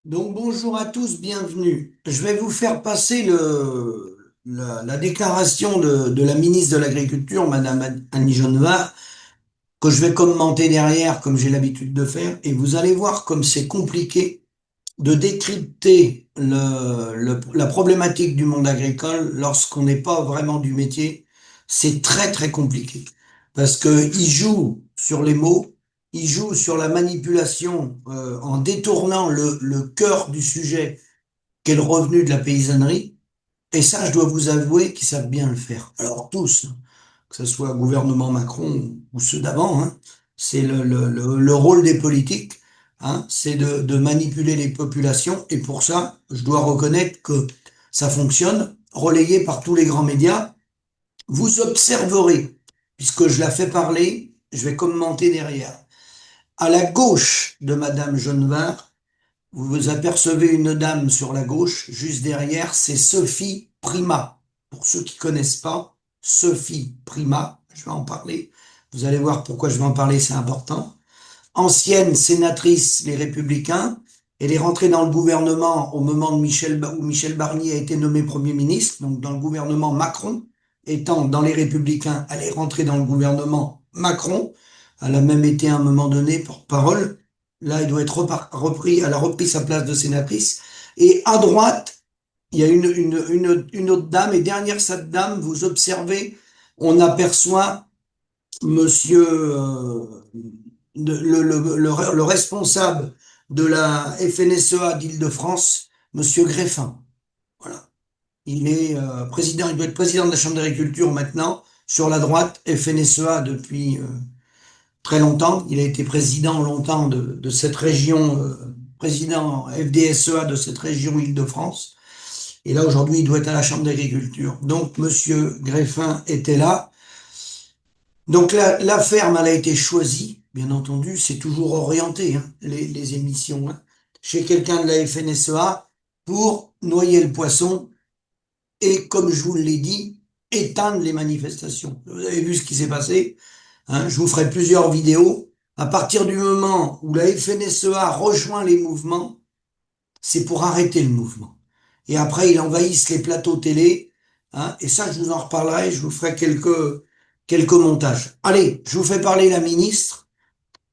Donc bonjour à tous, bienvenue. Je vais vous faire passer la déclaration de la ministre de l'Agriculture, Madame Annie Genevard, que je vais commenter derrière, comme j'ai l'habitude de faire, et vous allez voir comme c'est compliqué de décrypter la problématique du monde agricole lorsqu'on n'est pas vraiment du métier. C'est très très compliqué parce que il joue sur les mots, il joue sur la manipulation en détournant le cœur du sujet qu'est le revenu de la paysannerie. Et ça, je dois vous avouer qu'ils savent bien le faire. Alors tous, hein, que ce soit gouvernement Macron ou ceux d'avant, hein, c'est le rôle des politiques, hein, c'est de manipuler les populations. Et pour ça, je dois reconnaître que ça fonctionne, relayé par tous les grands médias. Vous observerez, puisque je la fais parler, je vais commenter derrière. À la gauche de Madame Genevard, vous apercevez une dame sur la gauche, juste derrière, c'est Sophie Prima. Pour ceux qui connaissent pas, Sophie Prima, je vais en parler. Vous allez voir pourquoi je vais en parler, c'est important. Ancienne sénatrice Les Républicains, elle est rentrée dans le gouvernement au moment où Michel Barnier a été nommé Premier ministre, donc dans le gouvernement Macron. Étant dans Les Républicains, elle est rentrée dans le gouvernement Macron. Elle a même été à un moment donné porte-parole. Là, elle doit être repris, elle a repris sa place de sénatrice. Et à droite, il y a une autre dame, et derrière cette dame, vous observez, on aperçoit monsieur, le responsable de la FNSEA d'Île-de-France, monsieur Greffin. Voilà. Il est président, il doit être président de la Chambre d'agriculture maintenant, sur la droite, FNSEA depuis très longtemps. Il a été président longtemps de cette région, président FDSEA de cette région Île-de-France. Et là, aujourd'hui, il doit être à la Chambre d'agriculture. Donc, monsieur Greffin était là. Donc, la ferme, elle a été choisie, bien entendu, c'est toujours orienté, hein, les émissions, hein, chez quelqu'un de la FNSEA pour noyer le poisson et, comme je vous l'ai dit, éteindre les manifestations. Vous avez vu ce qui s'est passé, hein, je vous ferai plusieurs vidéos. À partir du moment où la FNSEA rejoint les mouvements, c'est pour arrêter le mouvement. Et après, ils envahissent les plateaux télé, hein, et ça, je vous en reparlerai, je vous ferai quelques montages. Allez, je vous fais parler la ministre,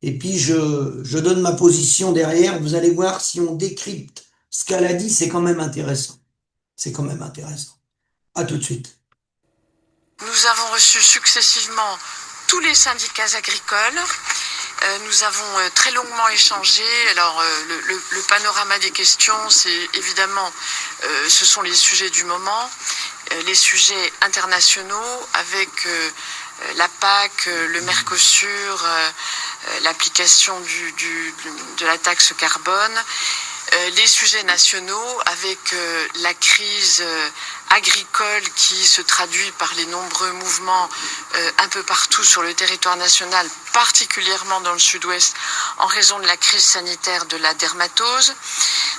et puis je donne ma position derrière. Vous allez voir si on décrypte ce qu'elle a dit, c'est quand même intéressant. C'est quand même intéressant. À tout de suite. Nous avons reçu successivement tous les syndicats agricoles. Nous avons très longuement échangé. Alors le panorama des questions, c'est évidemment, ce sont les sujets du moment, les sujets internationaux avec la PAC, le Mercosur, l'application de la taxe carbone, les sujets nationaux avec la crise agricole qui se traduit par les nombreux mouvements un peu partout sur le territoire national, particulièrement dans le sud-ouest, en raison de la crise sanitaire de la dermatose.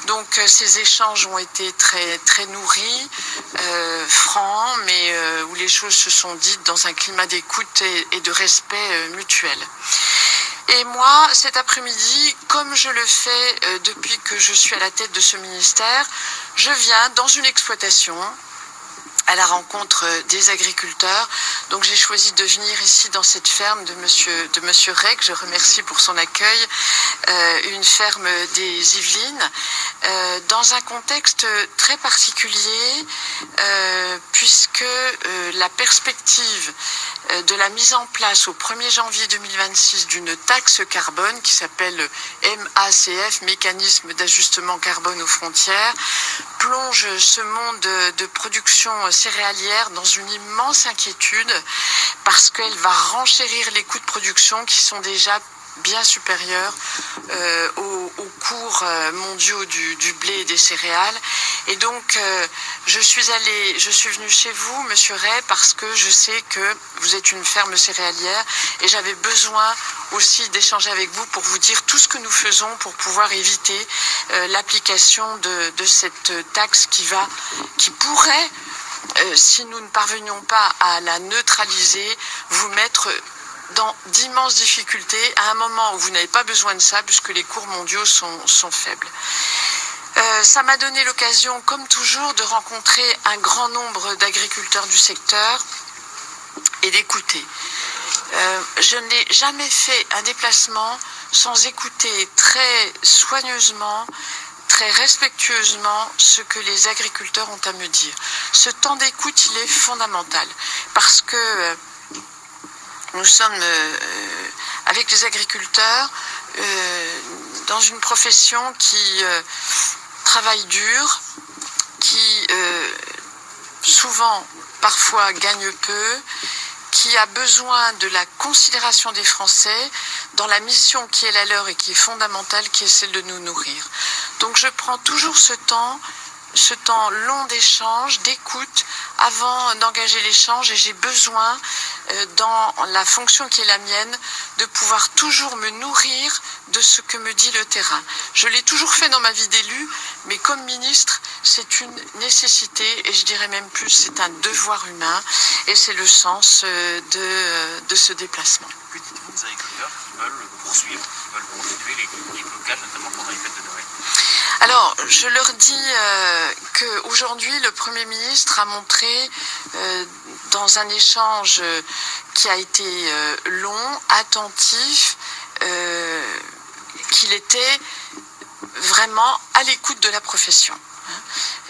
Donc ces échanges ont été très, très nourris, francs, mais où les choses se sont dites dans un climat d'écoute et de respect mutuel. Et moi, cet après-midi, comme je le fais depuis que je suis à la tête de ce ministère, je viens dans une exploitation à la rencontre des agriculteurs. Donc j'ai choisi de venir ici dans cette ferme de monsieur Rey, que je remercie pour son accueil, une ferme des Yvelines, dans un contexte très particulier, puisque la perspective de la mise en place au 1er janvier 2026 d'une taxe carbone qui s'appelle MACF, Mécanisme d'ajustement carbone aux frontières, plonge ce monde de production céréalière dans une immense inquiétude parce qu'elle va renchérir les coûts de production qui sont déjà bien supérieurs aux cours mondiaux du blé et des céréales. Et donc, je suis venue chez vous, monsieur Rey, parce que je sais que vous êtes une ferme céréalière et j'avais besoin aussi d'échanger avec vous pour vous dire tout ce que nous faisons pour pouvoir éviter l'application de cette taxe qui pourrait, si nous ne parvenions pas à la neutraliser, vous mettre dans d'immenses difficultés à un moment où vous n'avez pas besoin de ça puisque les cours mondiaux sont faibles. Ça m'a donné l'occasion, comme toujours, de rencontrer un grand nombre d'agriculteurs du secteur et d'écouter. Je n'ai jamais fait un déplacement sans écouter très soigneusement, très respectueusement ce que les agriculteurs ont à me dire. Ce temps d'écoute, il est fondamental parce que nous sommes avec les agriculteurs dans une profession qui travaille dur, qui souvent, parfois gagne peu, qui a besoin de la considération des Français dans la mission qui est la leur et qui est fondamentale, qui est celle de nous nourrir. Donc je prends toujours ce temps long d'échange, d'écoute, avant d'engager l'échange, et j'ai besoin, dans la fonction qui est la mienne, de pouvoir toujours me nourrir de ce que me dit le terrain. Je l'ai toujours fait dans ma vie d'élu, mais comme ministre, c'est une nécessité, et je dirais même plus, c'est un devoir humain, et c'est le sens de ce déplacement. Que dites-vous aux agriculteurs qui veulent poursuivre, qui veulent continuer les blocages, notamment pendant les fêtes de Noël? Alors, je leur dis qu'aujourd'hui, le Premier ministre a montré, dans un échange qui a été long, attentif, qu'il était vraiment à l'écoute de la profession.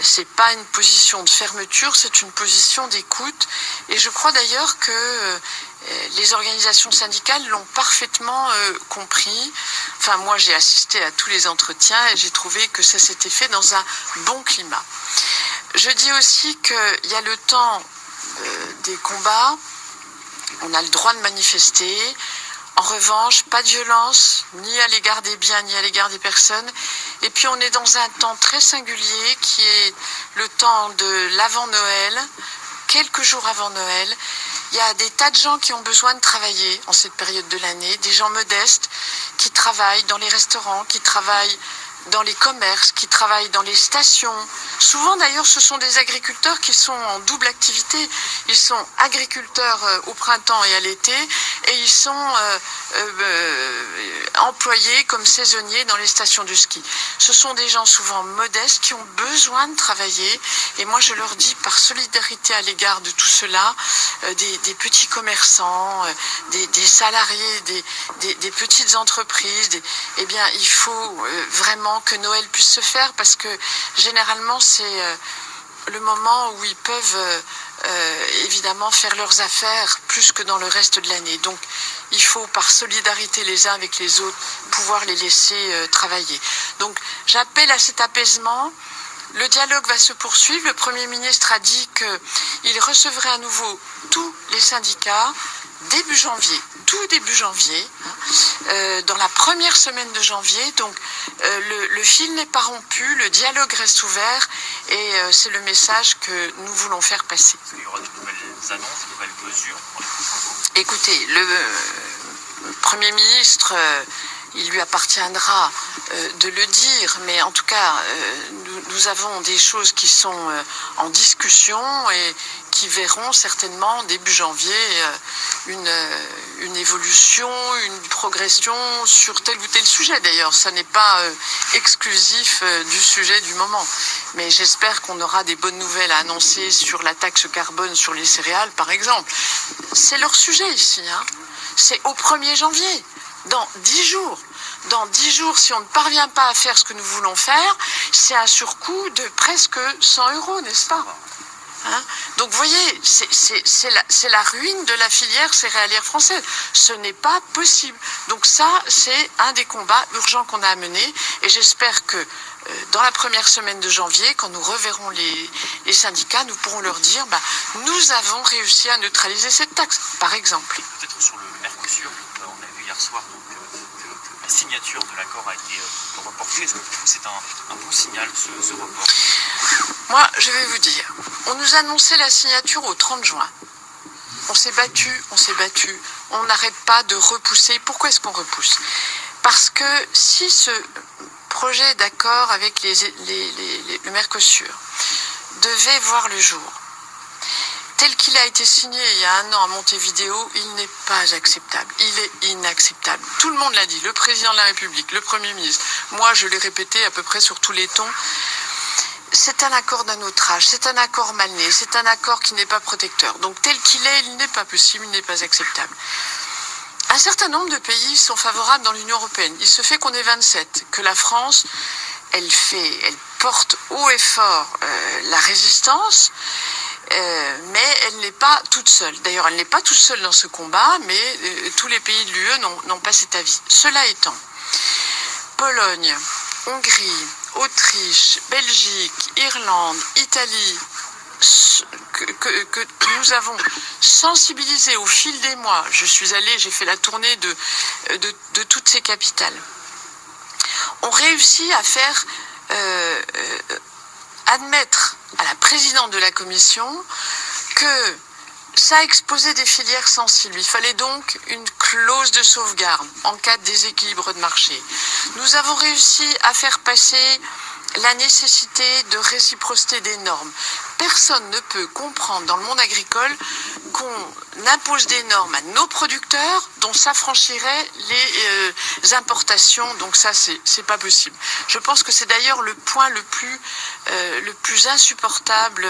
C'est pas une position de fermeture, c'est une position d'écoute. Et je crois d'ailleurs que les organisations syndicales l'ont parfaitement compris. Enfin, moi, j'ai assisté à tous les entretiens et j'ai trouvé que ça s'était fait dans un bon climat. Je dis aussi qu'il y a le temps des combats. On a le droit de manifester. En revanche, pas de violence, ni à l'égard des biens, ni à l'égard des personnes. Et puis on est dans un temps très singulier qui est le temps de l'avant-Noël, quelques jours avant Noël. Il y a des tas de gens qui ont besoin de travailler en cette période de l'année, des gens modestes qui travaillent dans les restaurants, qui travaillent dans les commerces, qui travaillent dans les stations. Souvent d'ailleurs ce sont des agriculteurs qui sont en double activité. Ils sont agriculteurs au printemps et à l'été, et ils sont employés comme saisonniers dans les stations de ski. Ce sont des gens souvent modestes qui ont besoin de travailler, et moi je leur dis par solidarité à l'égard de tout cela, des petits commerçants, des salariés, des petites entreprises, eh bien il faut vraiment que Noël puisse se faire, parce que généralement c'est le moment où ils peuvent évidemment faire leurs affaires plus que dans le reste de l'année. Donc il faut, par solidarité les uns avec les autres, pouvoir les laisser travailler. Donc j'appelle à cet apaisement. Le dialogue va se poursuivre. Le Premier ministre a dit qu'il recevrait à nouveau tous les syndicats début janvier, tout début janvier, dans la première semaine de janvier. Donc le fil n'est pas rompu, le dialogue reste ouvert, et c'est le message que nous voulons faire passer. Est-ce qu'il y aura de nouvelles annonces, de nouvelles mesures pour les prochains jours? Écoutez, le Premier ministre, il lui appartiendra de le dire, mais en tout cas, nous avons des choses qui sont en discussion et qui verront certainement début janvier une évolution, une progression sur tel ou tel sujet. D'ailleurs, ça n'est pas exclusif du sujet du moment. Mais j'espère qu'on aura des bonnes nouvelles à annoncer sur la taxe carbone sur les céréales, par exemple. C'est leur sujet ici, hein. C'est au 1er janvier, dans 10 jours. Dans 10 jours, si on ne parvient pas à faire ce que nous voulons faire, c'est un surcoût de presque 100 €, n'est-ce pas? Hein? Donc vous voyez, c'est la ruine de la filière céréalière française. Ce n'est pas possible. Donc ça, c'est un des combats urgents qu'on a à mener, et j'espère que dans la première semaine de janvier, quand nous reverrons les syndicats, nous pourrons leur dire nous avons réussi à neutraliser cette taxe, par exemple. Peut-être sur le Mercosur, on a vu hier soir que la signature de l'accord a été reportée. Est-ce que pour vous c'est un bon signal, ce report? Moi, je vais vous dire, on nous annonçait la signature au 30 juin. On s'est battu, on n'arrête pas de repousser. Pourquoi est-ce qu'on repousse? Parce que si ce projet d'accord avec le Mercosur devait voir le jour, tel qu'il a été signé il y a 1 an à Montevideo, il n'est pas acceptable. Il est inacceptable. Tout le monde l'a dit, le président de la République, le Premier ministre. Moi, je l'ai répété à peu près sur tous les tons. C'est un accord d'un autre âge, c'est un accord mal né, c'est un accord qui n'est pas protecteur. Donc tel qu'il est, il n'est pas possible, il n'est pas acceptable. Un certain nombre de pays sont favorables dans l'Union européenne. Il se fait qu'on est 27, que la France, elle porte haut et fort la résistance, mais elle n'est pas toute seule. D'ailleurs, elle n'est pas toute seule dans ce combat, mais tous les pays de l'UE n'ont pas cet avis. Cela étant, Pologne, Hongrie, Autriche, Belgique, Irlande, Italie, que nous avons sensibilisé au fil des mois. J'ai fait la tournée de toutes ces capitales. On réussit à faire admettre à la présidente de la Commission que ça exposait des filières sensibles. Il fallait donc une clause de sauvegarde en cas de déséquilibre de marché. Nous avons réussi à faire passer la nécessité de réciprocité des normes. Personne ne peut comprendre dans le monde agricole qu'on impose des normes à nos producteurs dont s'affranchiraient les importations. Donc ça, c'est pas possible. Je pense que c'est d'ailleurs le point le plus insupportable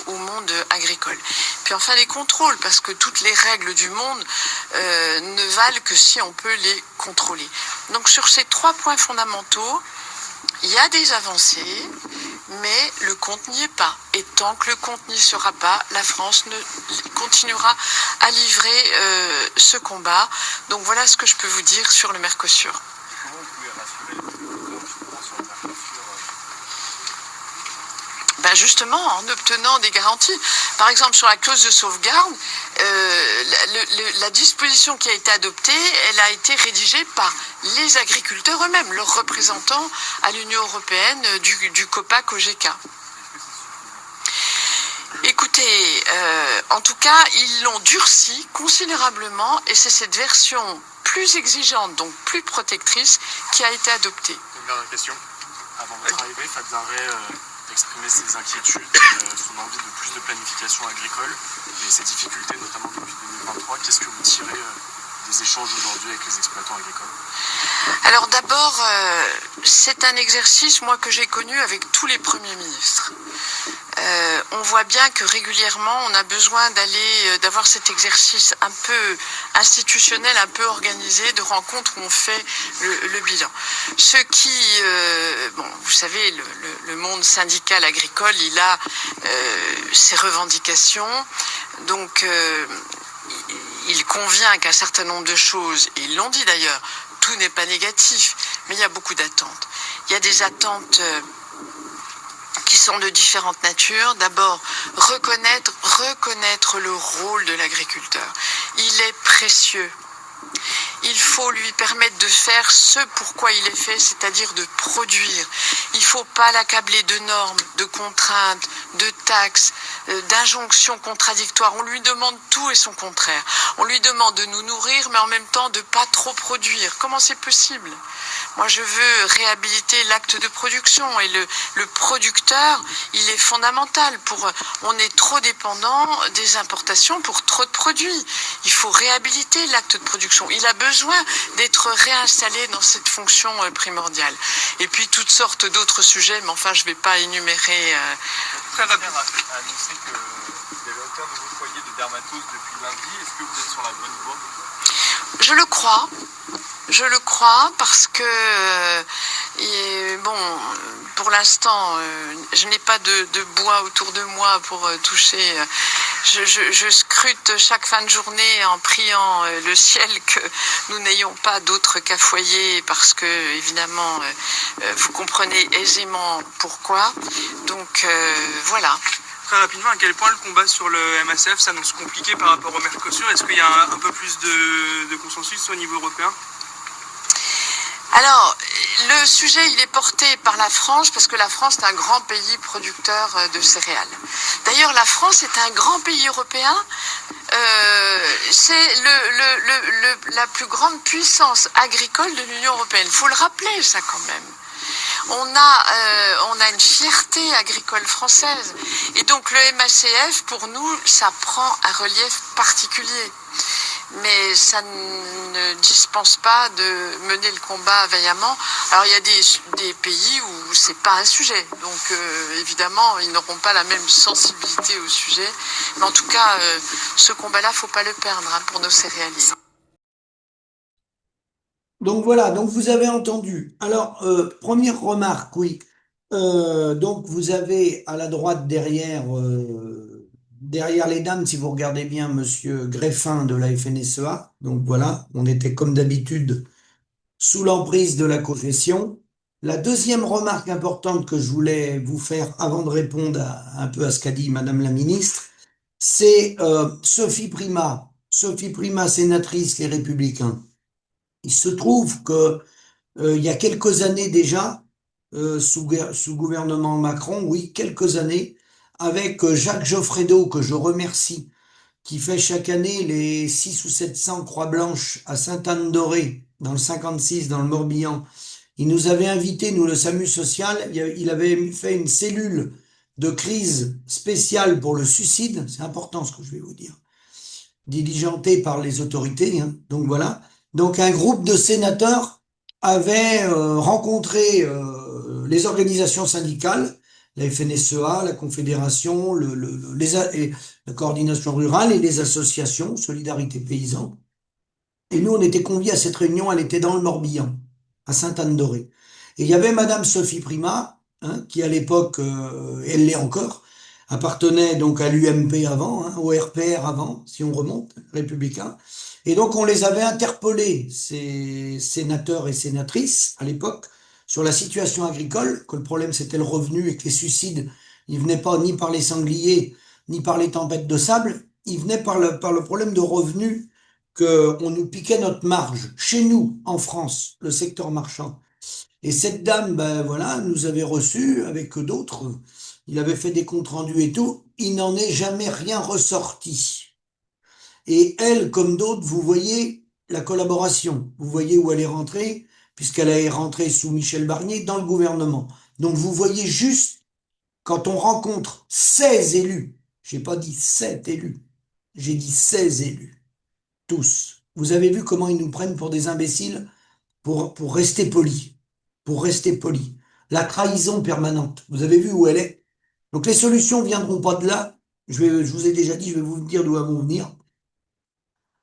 au monde agricole. Puis enfin les contrôles, parce que toutes les règles du monde ne valent que si on peut les contrôler. Donc sur ces 3 points fondamentaux, il y a des avancées, mais le compte n'y est pas. Et tant que le compte n'y sera pas, la France continuera à livrer ce combat. Donc voilà ce que je peux vous dire sur le Mercosur. Comment vous pouvez rassurer les producteurs justement sur le Mercosur Justement, en obtenant des garanties. Par exemple, sur la clause de sauvegarde, la disposition qui a été adoptée, elle a été rédigée par les agriculteurs eux-mêmes, leurs représentants à l'Union européenne du COPA-COGECA. Écoutez, en tout cas, ils l'ont durci considérablement et c'est cette version plus exigeante, donc plus protectrice, qui a été adoptée. Une dernière question. Avant votre arrivée, Fabien Ray exprimait ses inquiétudes, son envie de plus de planification agricole et ses difficultés, notamment depuis 2023. Qu'est-ce que vous tirez des échanges aujourd'hui avec les exploitants agricoles? Alors d'abord, c'est un exercice, moi, que j'ai connu avec tous les premiers ministres. On voit bien que régulièrement, on a besoin d'avoir cet exercice un peu institutionnel, un peu organisé, de rencontres où on fait le bilan. Ce qui, vous savez, le monde syndical agricole, il a ses revendications, donc il convient qu'un certain nombre de choses, et ils l'ont dit d'ailleurs, tout n'est pas négatif, mais il y a beaucoup d'attentes. Il y a des attentes qui sont de différentes natures. D'abord, reconnaître le rôle de l'agriculteur. Il est précieux. Il faut lui permettre de faire ce pourquoi il est fait, c'est-à-dire de produire. Il ne faut pas l'accabler de normes, de contraintes, de taxes, d'injonctions contradictoires. On lui demande tout et son contraire. On lui demande de nous nourrir, mais en même temps de ne pas trop produire. Comment c'est possible ? Moi, je veux réhabiliter l'acte de production et le producteur, il est fondamental. On est trop dépendant des importations pour trop de produits. Il faut réhabiliter l'acte de production. Il a besoin d'être réinstallé dans cette fonction primordiale. Et puis toutes sortes d'autres sujets, mais enfin je ne vais pas énumérer. Très rapidement, a annoncé qu'il y avait aucun nouveau foyer de dermatose depuis lundi. Est-ce que vous êtes sur la bonne voie ? Je le crois. Je le crois parce que, pour l'instant, je n'ai pas de bois autour de moi pour toucher. Je scrute chaque fin de journée en priant le ciel que nous n'ayons pas d'autres qu'à foyer parce que, évidemment, vous comprenez aisément pourquoi. Donc, voilà. Très rapidement, à quel point le combat sur le MACF s'annonce compliqué par rapport au Mercosur? Est-ce qu'il y a un peu plus de consensus au niveau européen? Alors, le sujet, il est porté par la France, parce que la France est un grand pays producteur de céréales. D'ailleurs, la France est un grand pays européen. C'est la plus grande puissance agricole de l'Union européenne. Il faut le rappeler, ça, quand même. on a une fierté agricole française. Et donc le MACF, pour nous, ça prend un relief particulier. Mais ça ne dispense pas de mener le combat vaillamment. Alors il y a des pays où c'est pas un sujet, donc évidemment ils n'auront pas la même sensibilité au sujet. Mais en tout cas, ce combat-là, faut pas le perdre pour nos céréaliers. Donc voilà, donc vous avez entendu. Alors, première remarque, oui. Donc vous avez à la droite derrière les dames, si vous regardez bien, Monsieur Greffin de la FNSEA. Donc voilà, on était comme d'habitude sous l'emprise de la confession. La deuxième remarque importante que je voulais vous faire avant de répondre un peu à ce qu'a dit Madame la ministre, c'est Sophie Primas. Sophie Primas, sénatrice Les Républicains. Il se trouve que il y a quelques années déjà, sous gouvernement Macron, oui, quelques années, avec Jacques Geoffredo, que je remercie, qui fait chaque année les 600 ou 700 croix blanches à Sainte-Anne-d'Auray, dans le 56, dans le Morbihan. Il nous avait invités, nous, le SAMU social, il avait fait une cellule de crise spéciale pour le suicide, c'est important ce que je vais vous dire, diligentée par les autorités, hein. Donc voilà. Donc un groupe de sénateurs avait rencontré les organisations syndicales, la FNSEA, la Confédération, et la coordination rurale et les associations, Solidarité Paysan. Et nous, on était conviés à cette réunion, elle était dans le Morbihan, à Sainte-Anne-d'Auray. Et il y avait Madame Sophie Primas, hein, qui à l'époque, elle l'est encore, appartenait donc à l'UMP avant, hein, au RPR avant, si on remonte, républicain. Et donc on les avait interpellés, ces sénateurs et sénatrices, à l'époque, sur la situation agricole, que le problème c'était le revenu et que les suicides, ils venaient pas ni par les sangliers, ni par les tempêtes de sable, ils venaient par le problème de revenus qu'on nous piquait notre marge, chez nous, en France, le secteur marchand. Et cette dame, ben voilà, nous avait reçus avec d'autres. Il avait fait des comptes rendus et tout. Il n'en est jamais rien ressorti. Et elle, comme d'autres, vous voyez la collaboration. Vous voyez où elle est rentrée, puisqu'elle est rentrée sous Michel Barnier dans le gouvernement. Donc vous voyez juste, quand on rencontre 16 élus, j'ai pas dit 7 élus, j'ai dit 16 élus, tous. Vous avez vu comment ils nous prennent pour des imbéciles pour rester poli. Pour rester poli. La trahison permanente. Vous avez vu où elle est? Donc les solutions viendront pas de là. Je vous ai déjà dit, je vais vous dire d'où elles vont venir.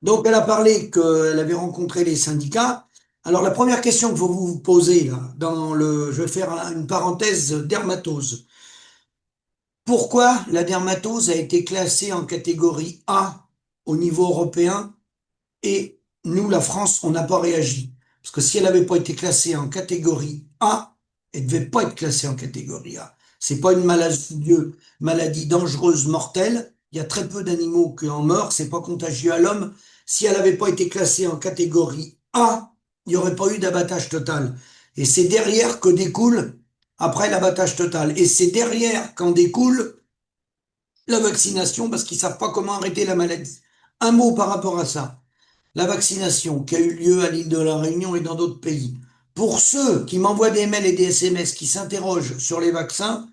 Donc elle a parlé qu'elle avait rencontré les syndicats. Alors la première question que vous vous posez là, je vais faire une parenthèse dermatose. Pourquoi la dermatose a été classée en catégorie A au niveau européen et nous, la France, on n'a pas réagi? Parce que si elle n'avait pas été classée en catégorie A, elle ne devait pas être classée en catégorie A. C'est pas une maladie dangereuse, mortelle. Il y a très peu d'animaux qui en meurent. C'est pas contagieux à l'homme. Si elle n'avait pas été classée en catégorie A, il n'y aurait pas eu d'abattage total. Et c'est derrière que découle, après l'abattage total. Et c'est derrière qu'en découle la vaccination, parce qu'ils savent pas comment arrêter la maladie. Un mot par rapport à ça. La vaccination qui a eu lieu à l'île de la Réunion et dans d'autres pays. Pour ceux qui m'envoient des mails et des SMS qui s'interrogent sur les vaccins,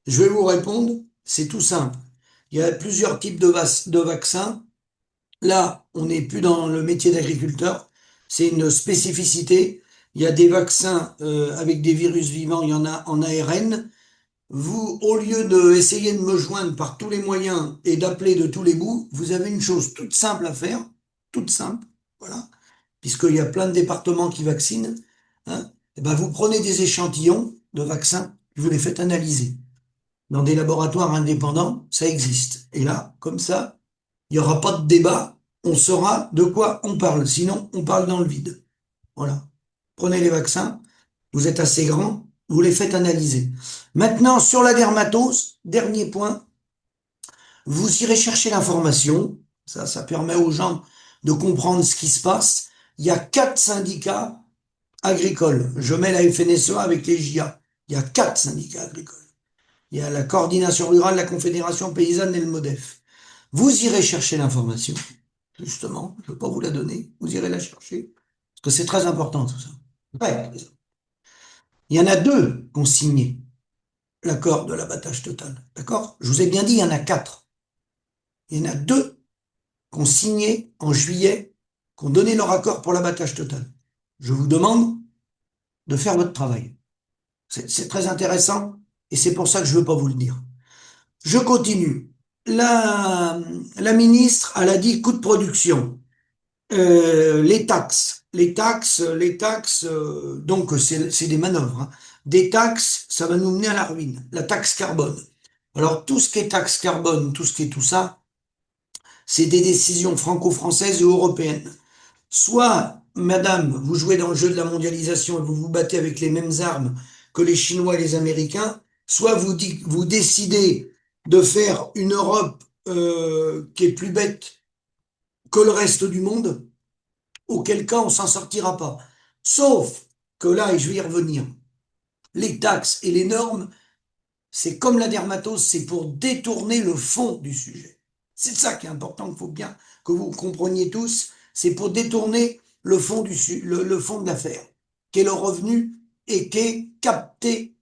je vais vous répondre, c'est tout simple. Il y a plusieurs types de vaccins. Là, on n'est plus dans le métier d'agriculteur, c'est une spécificité. Il y a des vaccins avec des virus vivants, il y en a en ARN. Vous, au lieu d'essayer de me joindre par tous les moyens et d'appeler de tous les bouts, vous avez une chose toute simple à faire, toute simple, voilà, puisqu'il y a plein de départements qui vaccinent, hein, et ben vous prenez des échantillons de vaccins, vous les faites analyser. Dans des laboratoires indépendants, ça existe. Et là, comme ça, il n'y aura pas de débat, on saura de quoi on parle. Sinon, on parle dans le vide. Voilà. Prenez les vaccins, vous êtes assez grand, vous les faites analyser. Maintenant, sur la dermatose, dernier point, vous irez chercher l'information. Ça permet aux gens de comprendre ce qui se passe. Il y a 4 syndicats agricoles. Je mets la FNSEA avec les JA. Il y a 4 syndicats agricoles. Il y a la coordination rurale, la Confédération paysanne et le MODEF. Vous irez chercher l'information. Justement, je ne vais pas vous la donner. Vous irez la chercher. Parce que c'est très important tout ça. Ouais. Il y en a deux qui ont signé l'accord de l'abattage total. D'accord? Je vous ai bien dit, il y en a quatre. Il y en a deux qui ont signé en juillet, qui ont donné leur accord pour l'abattage total. Je vous demande de faire votre travail. C'est très intéressant et c'est pour ça que je ne veux pas vous le dire. Je continue. La ministre, elle a dit coût de production. Les taxes, donc c'est des manœuvres, hein. Des taxes, ça va nous mener à la ruine. La taxe carbone. Alors tout ce qui est taxe carbone, tout ce qui est tout ça, c'est des décisions franco-françaises et européennes. Soit, madame, vous jouez dans le jeu de la mondialisation et vous vous battez avec les mêmes armes que les Chinois et les Américains, soit vous décidez de faire une Europe qui est plus bête que le reste du monde, auquel cas on s'en sortira pas. Sauf que là, et je vais y revenir, les taxes et les normes, c'est comme la dermatose, c'est pour détourner le fond du sujet. C'est ça qui est important, qu'il faut bien que vous compreniez tous, c'est pour détourner le fond de l'affaire, qui est le revenu et qui est capté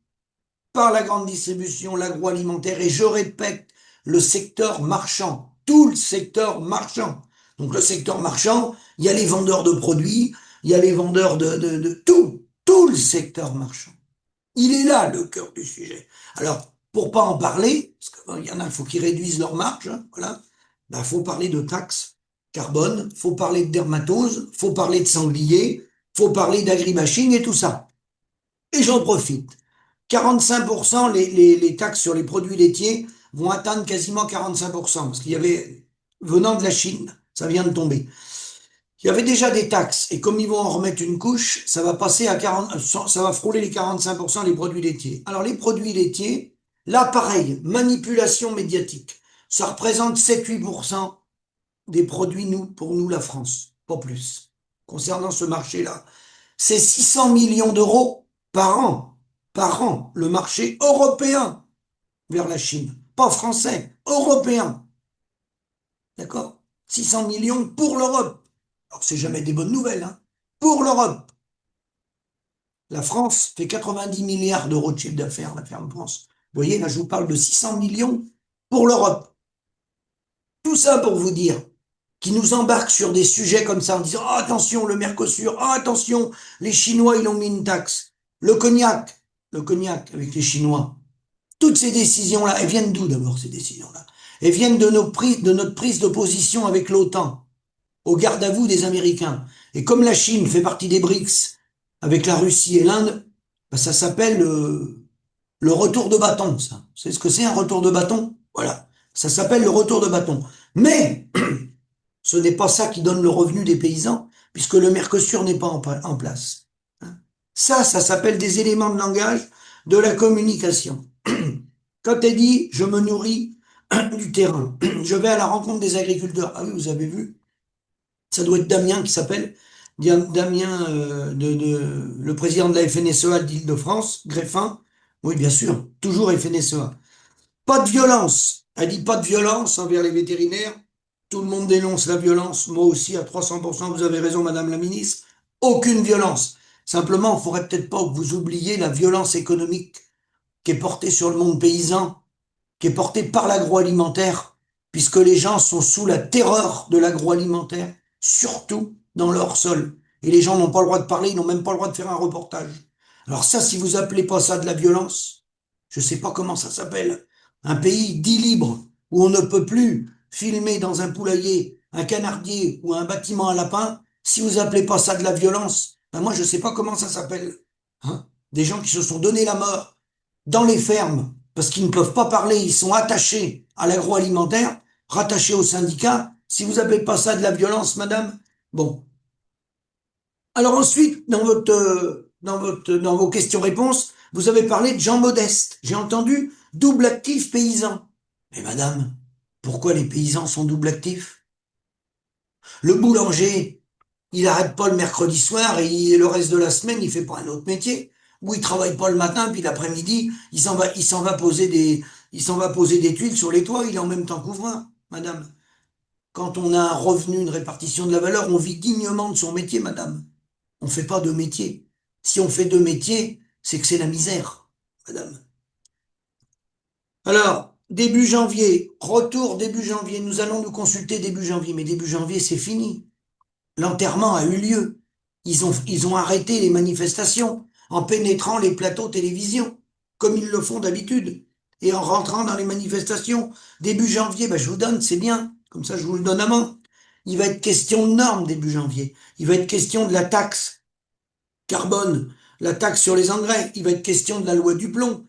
par la grande distribution, l'agroalimentaire, et je répète, le secteur marchand, tout le secteur marchand. Donc le secteur marchand, il y a les vendeurs de produits, il y a les vendeurs de tout le secteur marchand. Il est là le cœur du sujet. Alors, pour pas en parler, parce qu'il y en a, il faut qu'ils réduisent leur marge, hein, voilà, ben, faut parler de taxes carbone, faut parler de dermatose, faut parler de sanglier, faut parler d'agribashing et tout ça. Et j'en profite. 45%, les taxes sur les produits laitiers vont atteindre quasiment 45%, parce qu'il y avait, venant de la Chine, ça vient de tomber. Il y avait déjà des taxes, et comme ils vont en remettre une couche, ça va passer à 40, ça va frôler les 45% les produits laitiers. Alors les produits laitiers, là pareil, manipulation médiatique. Ça représente 7-8% des produits, nous, pour nous, la France, pas plus. Concernant ce marché-là, c'est 600 millions d'euros par an, le marché européen vers la Chine. Pas français, européen. D'accord? 600 millions pour l'Europe. Alors, c'est jamais des bonnes nouvelles, hein. Pour l'Europe. La France fait 90 milliards d'euros de chiffre d'affaires, la ferme France. Vous voyez, là, je vous parle de 600 millions pour l'Europe. Tout ça pour vous dire qu'ils nous embarquent sur des sujets comme ça en disant oh, attention, le Mercosur, oh, attention, les Chinois, ils ont mis une taxe. Le cognac avec les Chinois. Toutes ces décisions-là, elles viennent d'où d'abord ces décisions-là? Elles viennent de notre prise de position avec l'OTAN, au garde à vous des Américains. Et comme la Chine fait partie des BRICS, avec la Russie et l'Inde, ben ça s'appelle le retour de bâton, ça. Vous savez ce que c'est un retour de bâton? Voilà. Ça s'appelle le retour de bâton. Mais ce n'est pas ça qui donne le revenu des paysans, puisque le Mercosur n'est pas en place. Ça s'appelle des éléments de langage de la communication. Quand elle dit je me nourris du terrain, je vais à la rencontre des agriculteurs. Ah oui, vous avez vu, ça doit être Damien qui s'appelle, Damien, le président de la FNSEA d'Île-de-France, Greffin. Oui, bien sûr, toujours FNSEA. Pas de violence. Elle dit pas de violence envers les vétérinaires. Tout le monde dénonce la violence. Moi aussi, à 300%, vous avez raison, Madame la Ministre. Aucune violence. Simplement, il ne faudrait peut-être pas que vous oubliez la violence économique qui est portée sur le monde paysan, qui est portée par l'agroalimentaire, puisque les gens sont sous la terreur de l'agroalimentaire, surtout dans leur sol. Et les gens n'ont pas le droit de parler, ils n'ont même pas le droit de faire un reportage. Alors ça, si vous appelez pas ça de la violence, je sais pas comment ça s'appelle. Un pays dit libre, où on ne peut plus filmer dans un poulailler, un canardier ou un bâtiment à lapin, si vous appelez pas ça de la violence, ben moi je sais pas comment ça s'appelle. Hein? Des gens qui se sont donné la mort dans les fermes, parce qu'ils ne peuvent pas parler, ils sont attachés à l'agroalimentaire, rattachés aux syndicats. Si vous appelez pas ça de la violence, madame, bon. Alors ensuite, dans vos questions-réponses, vous avez parlé de Jean Modeste. J'ai entendu double actif paysan. Mais madame, pourquoi les paysans sont double actifs? Le boulanger, il arrête pas le mercredi soir et le reste de la semaine, il fait pas un autre métier. Ou il travaille pas le matin, puis l'après-midi, il s'en va poser des tuiles sur les toits, il est en même temps couvreur, madame. Quand on a un revenu, une répartition de la valeur, on vit dignement de son métier, madame. On fait pas deux métiers. Si on fait deux métiers, c'est que c'est la misère, madame. Alors, début janvier, retour début janvier, nous allons nous consulter début janvier, mais début janvier, c'est fini. L'enterrement a eu lieu. Ils ont arrêté les manifestations en pénétrant les plateaux télévision, comme ils le font d'habitude. Et en rentrant dans les manifestations, début janvier, ben je vous donne, c'est bien, comme ça je vous le donne à main. Il va être question de normes début janvier. Il va être question de la taxe carbone, la taxe sur les engrais. Il va être question de la loi du plomb.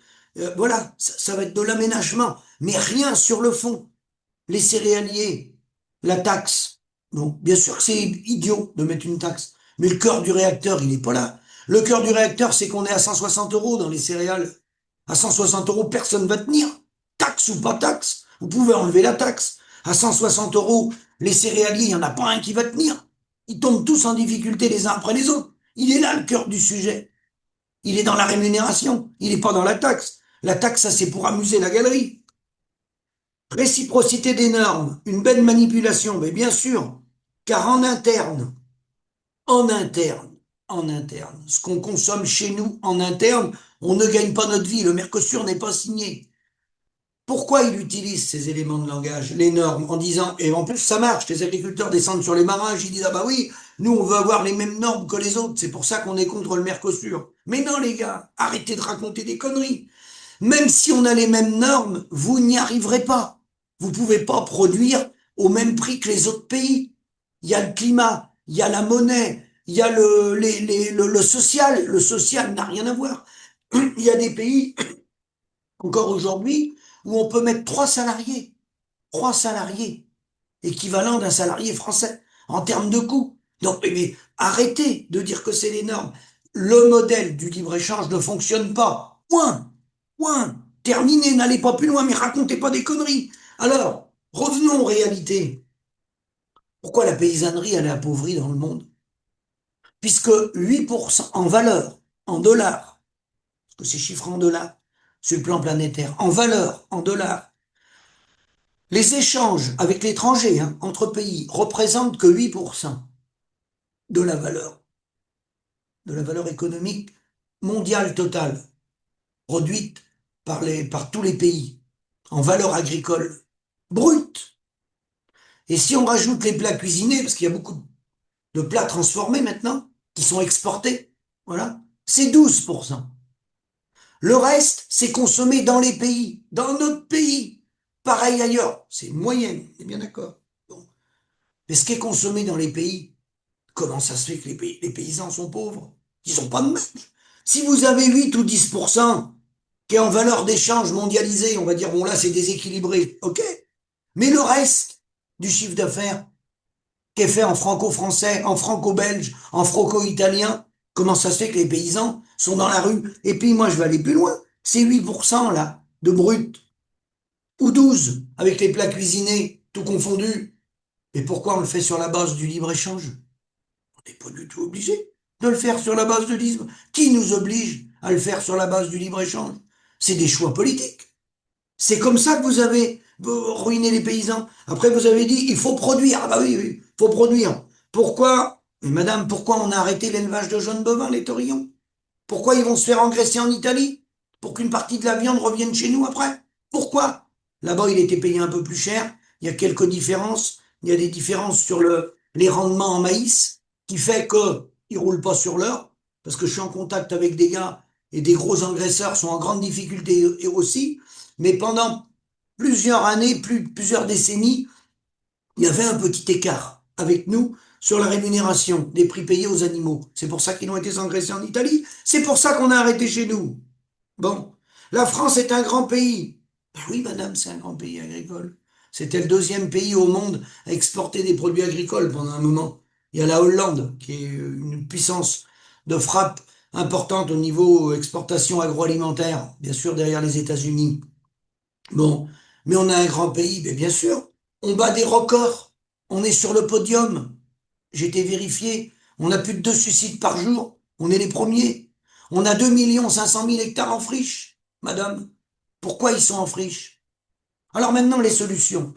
Voilà, ça va être de l'aménagement, mais rien sur le fond. Les céréaliers, la taxe. Bon, bien sûr que c'est idiot de mettre une taxe, mais le cœur du réacteur, il n'est pas là. Le cœur du réacteur, c'est qu'on est à 160 euros dans les céréales. À 160 euros, personne va tenir. Taxe ou pas taxe, vous pouvez enlever la taxe. À 160 euros, les céréaliers, il n'y en a pas un qui va tenir. Ils tombent tous en difficulté les uns après les autres. Il est là le cœur du sujet. Il est dans la rémunération, il n'est pas dans la taxe. La taxe, ça c'est pour amuser la galerie. Réciprocité des normes, une belle manipulation, mais bien sûr, car en interne, en interne, ce qu'on consomme chez nous en interne, on ne gagne pas notre vie, le Mercosur n'est pas signé. Pourquoi il utilise ces éléments de langage, les normes, en disant, et en plus ça marche, les agriculteurs descendent sur les barrages, ils disent, ah bah oui, nous on veut avoir les mêmes normes que les autres, c'est pour ça qu'on est contre le Mercosur. Mais non les gars, arrêtez de raconter des conneries. Même si on a les mêmes normes, vous n'y arriverez pas. Vous ne pouvez pas produire au même prix que les autres pays. Il y a le climat, il y a la monnaie, il y a le social. Le social n'a rien à voir. Il y a des pays, encore aujourd'hui, où on peut mettre trois salariés, équivalent d'un salarié français, en termes de coûts. Donc, mais arrêtez de dire que c'est les normes. Le modèle du libre-échange ne fonctionne pas. Point. Point. Terminé, n'allez pas plus loin, mais racontez pas des conneries. Alors, revenons aux réalités. Pourquoi la paysannerie, elle est appauvrie dans le monde? Puisque 8% en valeur, en dollars, parce que c'est chiffré en dollars, sur le plan planétaire, en valeur, en dollars, les échanges avec l'étranger, hein, entre pays, représentent que 8% de de la valeur économique mondiale totale, produite par tous les pays, en valeur agricole brute. Et si on rajoute les plats cuisinés, parce qu'il y a beaucoup de plats transformés maintenant, qui sont exportés, voilà, c'est 12%. Le reste, c'est consommé dans les pays, dans notre pays. Pareil ailleurs, c'est une moyenne, on est bien d'accord. Bon. Mais ce qui est consommé dans les pays, comment ça se fait que les paysans sont pauvres? Ils n'ont pas de marge. Si vous avez 8 ou 10% qui est en valeur d'échange mondialisée, on va dire, bon là c'est déséquilibré, ok. Mais le reste du chiffre d'affaires, qui est fait en franco-français, en franco-belge, en franco-italien, comment ça se fait que les paysans sont dans la rue? Et puis moi je vais aller plus loin, c'est 8% là, de brut, ou 12 avec les plats cuisinés, tout confondu. Et pourquoi on le fait sur la base du libre-échange? On n'est pas du tout obligé de le faire sur la base du libre. Qui nous oblige à le faire sur la base du libre-échange? C'est des choix politiques. C'est comme ça que vous avez ruiné les paysans. Après, vous avez dit, il faut produire. Ah bah oui, oui, il faut produire. Pourquoi, mais madame, pourquoi on a arrêté l'élevage de jeunes bovins, les taurillons? Pourquoi ils vont se faire engraisser en Italie? Pour qu'une partie de la viande revienne chez nous après? Pourquoi? Là-bas, il était payé un peu plus cher. Il y a quelques différences. Il y a des différences sur les rendements en maïs, qui fait que ils roulent pas sur l'heure, parce que je suis en contact avec des gars et des gros engraisseurs sont en grande difficulté et aussi. Mais pendant plusieurs années, plusieurs décennies, il y avait un petit écart avec nous sur la rémunération des prix payés aux animaux. C'est pour ça qu'ils ont été engraissés en Italie. C'est pour ça qu'on a arrêté chez nous. Bon. La France est un grand pays. Ben oui, madame, c'est un grand pays agricole. C'était le deuxième pays au monde à exporter des produits agricoles pendant un moment. Il y a la Hollande, qui est une puissance de frappe importante au niveau exportation agroalimentaire, bien sûr derrière les États-Unis. Bon, mais on a un grand pays, mais bien sûr, on bat des records, on est sur le podium. J'ai été vérifié, on a plus de 2 suicides par jour, on est les premiers. On a 2 500 000 hectares en friche, madame. Pourquoi ils sont en friche? Alors maintenant, les solutions.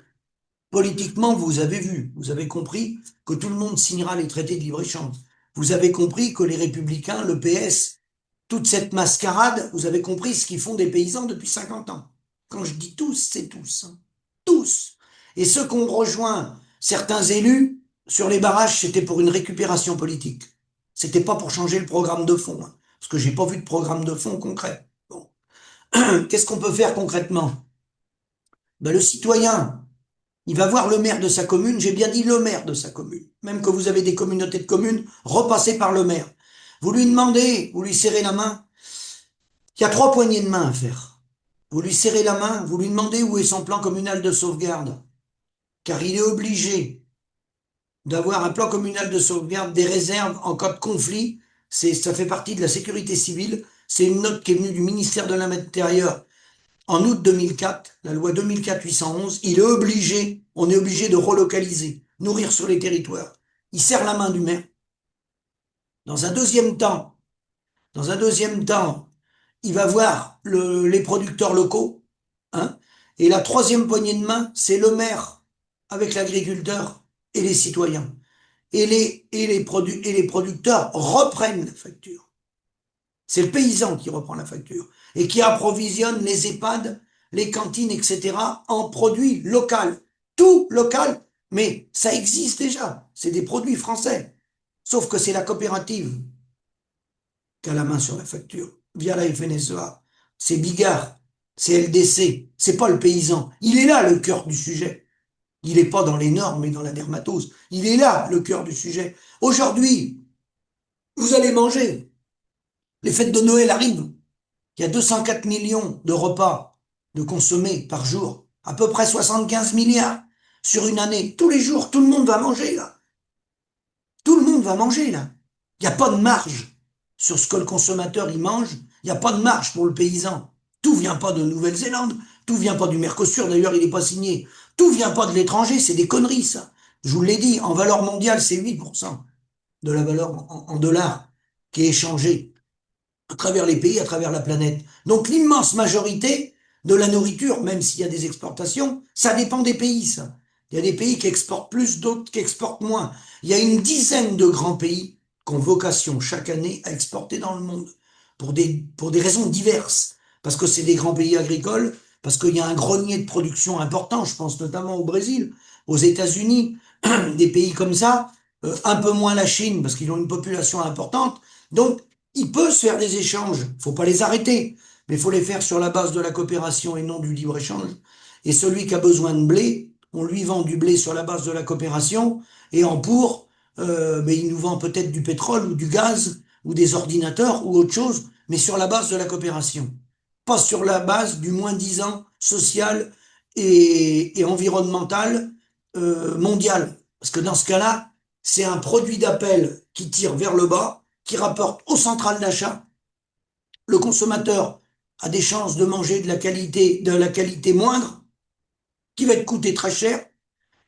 Politiquement, vous avez vu, vous avez compris que tout le monde signera les traités de libre-échange. Vous avez compris que les Républicains, le PS toute cette mascarade, vous avez compris ce qu'ils font des paysans depuis 50 ans. Quand je dis tous, c'est tous, hein. Tous. Et ceux qui ont rejoint certains élus sur les barrages, c'était pour une récupération politique. C'était pas pour changer le programme de fond, hein, parce que j'ai pas vu de programme de fond concret. Bon. Qu'est-ce qu'on peut faire concrètement? Ben, le citoyen, il va voir le maire de sa commune, j'ai bien dit le maire de sa commune. Même que vous avez des communautés de communes, repassez par le maire. Vous lui demandez, vous lui serrez la main. Il y a 3 poignées de main à faire. Vous lui serrez la main, vous lui demandez où est son plan communal de sauvegarde. Car il est obligé d'avoir un plan communal de sauvegarde, des réserves en cas de conflit. Ça fait partie de la sécurité civile. C'est une note qui est venue du ministère de l'Intérieur en août 2004, la loi 2004-811. On est obligé de relocaliser, nourrir sur les territoires. Il serre la main du maire. Dans un deuxième temps, il va voir les producteurs locaux, hein, et la troisième poignée de main, c'est le maire avec l'agriculteur et les citoyens. Et les producteurs reprennent la facture. C'est le paysan qui reprend la facture et qui approvisionne les EHPAD, les cantines, etc. en produits locaux. Tout local, mais ça existe déjà. C'est des produits français. Sauf que c'est la coopérative qui a la main sur la facture, via la FNSEA. C'est Bigard, c'est LDC, c'est pas le paysan. Il est là le cœur du sujet. Il n'est pas dans les normes et dans la dermatose. Il est là le cœur du sujet. Aujourd'hui, vous allez manger. Les fêtes de Noël arrivent. Il y a 204 millions de repas de consommés par jour. À peu près 75 milliards sur une année. Tous les jours, tout le monde va manger, là. Tout le monde va manger, là. Il n'y a pas de marge sur ce que le consommateur y mange. Il n'y a pas de marge pour le paysan. Tout vient pas de Nouvelle-Zélande. Tout vient pas du Mercosur. D'ailleurs, il n'est pas signé. Tout vient pas de l'étranger. C'est des conneries, ça. Je vous l'ai dit, en valeur mondiale, c'est 8% de la valeur en dollars qui est échangée à travers les pays, à travers la planète. Donc l'immense majorité de la nourriture, même s'il y a des exportations, ça dépend des pays, ça. Il y a des pays qui exportent plus, d'autres qui exportent moins. Il y a une dizaine de grands pays qui ont vocation chaque année à exporter dans le monde pour des raisons diverses. Parce que c'est des grands pays agricoles, parce qu'il y a un grenier de production important, je pense notamment au Brésil, aux États-Unis, des pays comme ça, un peu moins la Chine, parce qu'ils ont une population importante. Donc, il peut se faire des échanges, il faut pas les arrêter, mais il faut les faire sur la base de la coopération et non du libre-échange. Et celui qui a besoin de blé, on lui vend du blé sur la base de la coopération, et mais il nous vend peut-être du pétrole ou du gaz, ou des ordinateurs, ou autre chose, mais sur la base de la coopération. Pas sur la base du moins-disant social et environnemental mondial. Parce que dans ce cas-là, c'est un produit d'appel qui tire vers le bas, qui rapporte aux centrales d'achat. Le consommateur a des chances de manger de la qualité moindre, qui va être coûter très cher,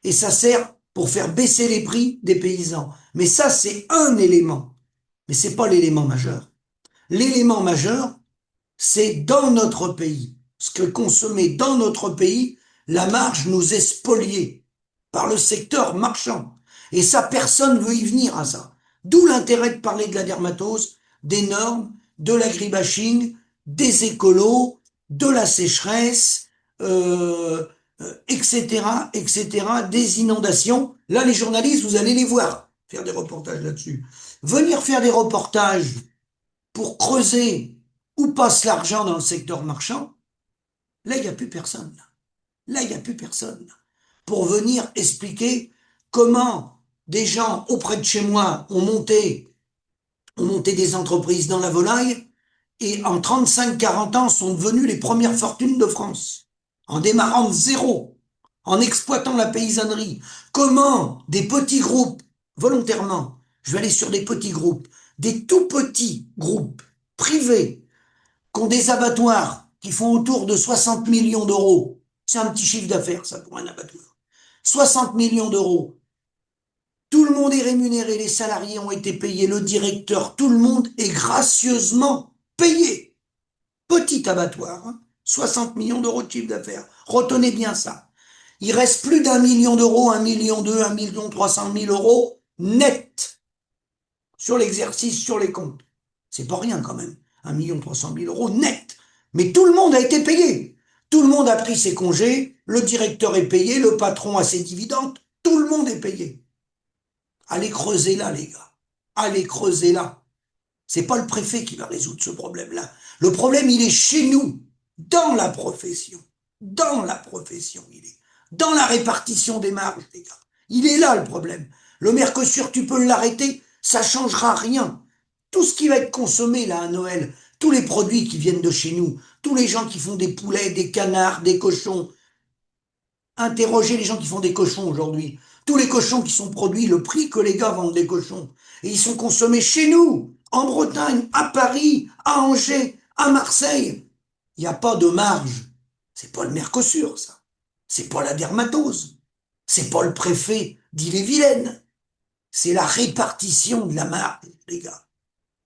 et ça sert pour faire baisser les prix des paysans. Mais ça, c'est un élément. Mais c'est pas l'élément majeur. L'élément majeur, c'est dans notre pays. Ce que consommer dans notre pays, la marge nous est spoliée par le secteur marchand. Et ça, personne veut y venir à ça. D'où l'intérêt de parler de la dermatose, des normes, de l'agribashing, des écolos, de la sécheresse, etc., etc., des inondations. Là, les journalistes, vous allez les voir faire des reportages là-dessus. Venir faire des reportages pour creuser où passe l'argent dans le secteur marchand, là, il n'y a plus personne. Là, il n'y a plus personne pour venir expliquer comment des gens auprès de chez moi ont monté des entreprises dans la volaille et en 35-40 ans sont devenus les premières fortunes de France, en démarrant de zéro, en exploitant la paysannerie. Comment des petits groupes, volontairement, je vais aller sur des petits groupes, des tout petits groupes privés qui ont des abattoirs qui font autour de 60 millions d'euros. C'est un petit chiffre d'affaires, ça, pour un abattoir. 60 millions d'euros. Tout le monde est rémunéré, les salariés ont été payés, le directeur, tout le monde est gracieusement payé. Petit abattoir, hein, 60 millions d'euros de chiffre d'affaires. Retenez bien ça. Il reste plus d'1 million d'euros, 1 million 2, 1 million 300 000 euros net sur l'exercice, sur les comptes. C'est pas rien quand même. 1 300 000 euros net. Mais tout le monde a été payé. Tout le monde a pris ses congés, le directeur est payé, le patron a ses dividendes, tout le monde est payé. Allez creuser là, les gars. Allez creuser là. C'est pas le préfet qui va résoudre ce problème-là. Le problème, il est chez nous, dans la profession. Dans la profession, il est. Dans la répartition des marges, les gars. Il est là, le problème. Le Mercosur, tu peux l'arrêter, ça changera rien. Tout ce qui va être consommé, là, à Noël, tous les produits qui viennent de chez nous, tous les gens qui font des poulets, des canards, des cochons. Interrogez les gens qui font des cochons aujourd'hui. Tous les cochons qui sont produits, le prix que les gars vendent des cochons. Et ils sont consommés chez nous, en Bretagne, à Paris, à Angers, à Marseille. Il n'y a pas de marge. C'est pas le Mercosur, ça. C'est pas la dermatose. C'est pas le préfet d'Ille-et-Vilaine. C'est la répartition de la marge, les gars.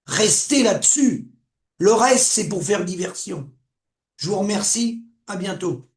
Restez là-dessus. Le reste, c'est pour faire diversion. Je vous remercie. À bientôt.